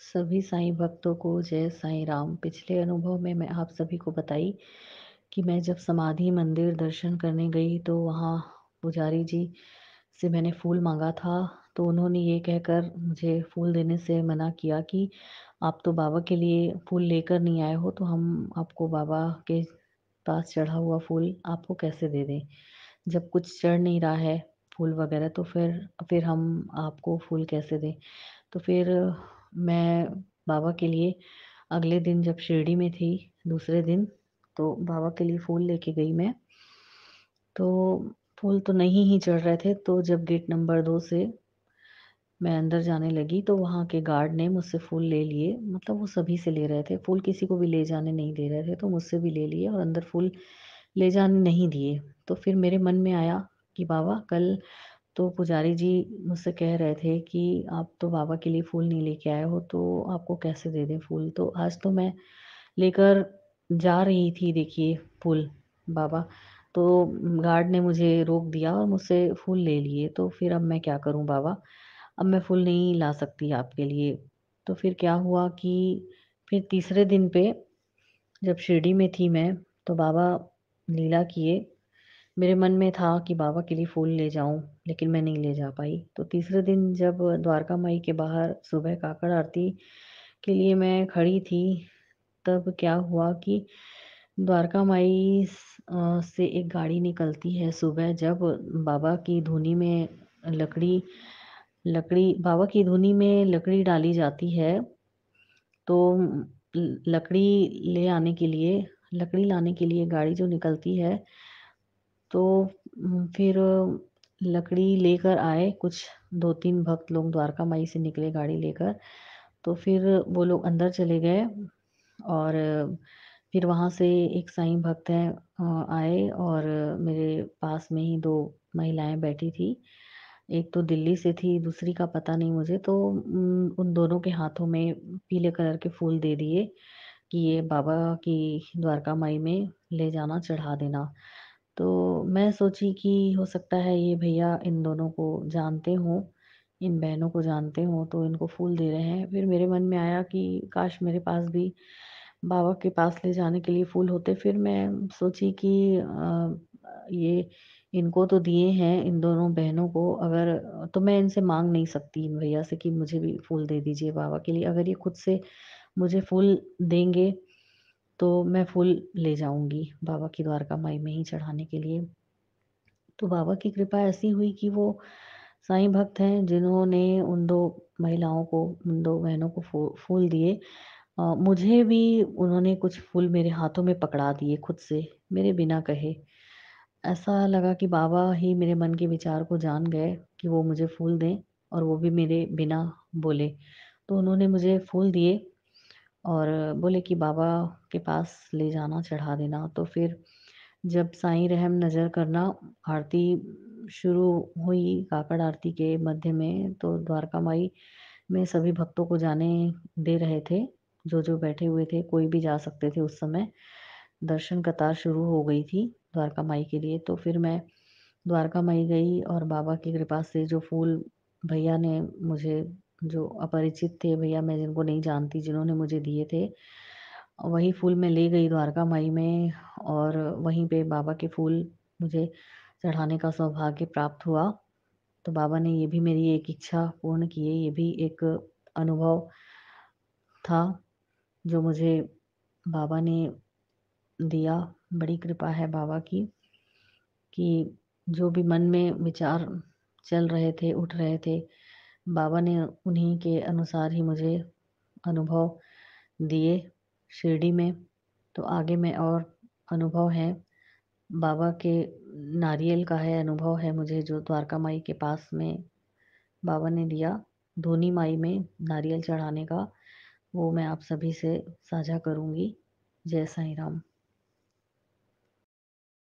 सभी साईं भक्तों को जय साईं राम। पिछले अनुभव में मैं आप सभी को बताई कि मैं जब समाधि मंदिर दर्शन करने गई तो वहाँ पुजारी जी से मैंने फूल मांगा था। तो उन्होंने ये कहकर मुझे फूल देने से मना किया कि आप तो बाबा के लिए फूल लेकर नहीं आए हो, तो हम आपको बाबा के पास चढ़ा हुआ फूल आपको कैसे दे दें। जब कुछ चढ़ नहीं रहा है फूल वगैरह, तो फिर हम आपको फूल कैसे दें। तो फिर मैं बाबा के लिए अगले दिन जब शिरडी में थी, दूसरे दिन, तो बाबा के लिए फूल लेके गई मैं। तो फूल तो नहीं ही चढ़ रहे थे, तो जब गेट नंबर 2 से मैं अंदर जाने लगी तो वहाँ के गार्ड ने मुझसे फूल ले लिए। मतलब वो सभी से ले रहे थे फूल, किसी को भी ले जाने नहीं दे रहे थे, तो मुझसे भी ले लिए और अंदर फूल ले जाने नहीं दिए। तो फिर मेरे मन में आया कि बाबा, कल तो पुजारी जी मुझसे कह रहे थे कि आप तो बाबा के लिए फूल नहीं लेके आए हो, तो आपको कैसे दे दें फूल। तो आज तो मैं लेकर जा रही थी, देखिए, फूल बाबा। तो गार्ड ने मुझे रोक दिया और मुझसे फूल ले लिए। तो फिर अब मैं क्या करूं बाबा, अब मैं फूल नहीं ला सकती आपके लिए। तो फिर क्या हुआ कि फिर तीसरे दिन पे जब शिरडी में थी मैं, तो बाबा लीला किए। मेरे मन में था कि बाबा के लिए फूल ले जाऊं, लेकिन मैं नहीं ले जा पाई। तो तीसरे दिन जब द्वारका माई के बाहर सुबह काकड़ आरती के लिए मैं खड़ी थी, तब क्या हुआ कि द्वारका माई से एक गाड़ी निकलती है सुबह, जब बाबा की धुनी में लकड़ी लकड़ी बाबा की धुनी में लकड़ी डाली जाती है। तो लकड़ी लाने के लिए गाड़ी जो निकलती है, तो फिर लकड़ी लेकर आए कुछ 2-3 भक्त लोग, द्वारका माई से निकले गाड़ी लेकर। तो फिर वो लोग अंदर चले गए और फिर वहाँ से एक साईं भक्त हैं आए और मेरे पास में ही 2 महिलाएँ बैठी थी। एक तो दिल्ली से थी, दूसरी का पता नहीं मुझे। तो उन दोनों के हाथों में पीले कलर के फूल दे दिए कि ये बाबा की द्वारका माई में ले जाना, चढ़ा देना। तो मैं सोची कि हो सकता है ये भैया इन दोनों को जानते हों, इन बहनों को जानते हों, तो इनको फूल दे रहे हैं। फिर मेरे मन में आया कि काश मेरे पास भी बाबा के पास ले जाने के लिए फूल होते। फिर मैं सोची कि ये इनको तो दिए हैं, इन दोनों बहनों को, अगर तो मैं इनसे माँग नहीं सकती इन भैया से कि मुझे भी फूल दे दीजिए बाबा के लिए। अगर ये खुद से मुझे फूल देंगे, तो मैं फूल ले जाऊँगी बाबा की द्वारका माई में ही चढ़ाने के लिए। तो बाबा की कृपा ऐसी हुई कि वो साईं भक्त हैं जिन्होंने उन 2 महिलाओं को, उन 2 बहनों को फूल दिए। मुझे भी उन्होंने कुछ फूल मेरे हाथों में पकड़ा दिए खुद से, मेरे बिना कहे। ऐसा लगा कि बाबा ही मेरे मन के विचार को जान गए कि वो मुझे फूल दें, और वो भी मेरे बिना बोले। तो उन्होंने मुझे फूल दिए और बोले कि बाबा के पास ले जाना, चढ़ा देना। तो फिर जब साईं रहम नज़र करना आरती शुरू हुई, काकड़ आरती के मध्य में, तो द्वारका माई में सभी भक्तों को जाने दे रहे थे। जो बैठे हुए थे, कोई भी जा सकते थे उस समय। दर्शन कतार शुरू हो गई थी द्वारका माई के लिए। तो फिर मैं द्वारका माई गई और बाबा की कृपा से जो फूल भैया ने मुझे, जो अपरिचित थे भैया, मैं जिनको नहीं जानती, जिन्होंने मुझे दिए थे, वही फूल मैं ले गई द्वारका माई में। और वहीं पे बाबा के फूल मुझे चढ़ाने का सौभाग्य प्राप्त हुआ। तो बाबा ने ये भी मेरी एक इच्छा पूर्ण की है, ये भी एक अनुभव था जो मुझे बाबा ने दिया। बड़ी कृपा है बाबा की कि जो भी मन में विचार चल रहे थे, उठ रहे थे, बाबा ने उन्हीं के अनुसार ही मुझे अनुभव दिए शिरडी में। तो आगे में और अनुभव हैं बाबा के। नारियल का है अनुभव है मुझे, जो द्वारका माई के पास में बाबा ने दिया धोनी माई में नारियल चढ़ाने का, वो मैं आप सभी से साझा करूँगी। जय साईं राम।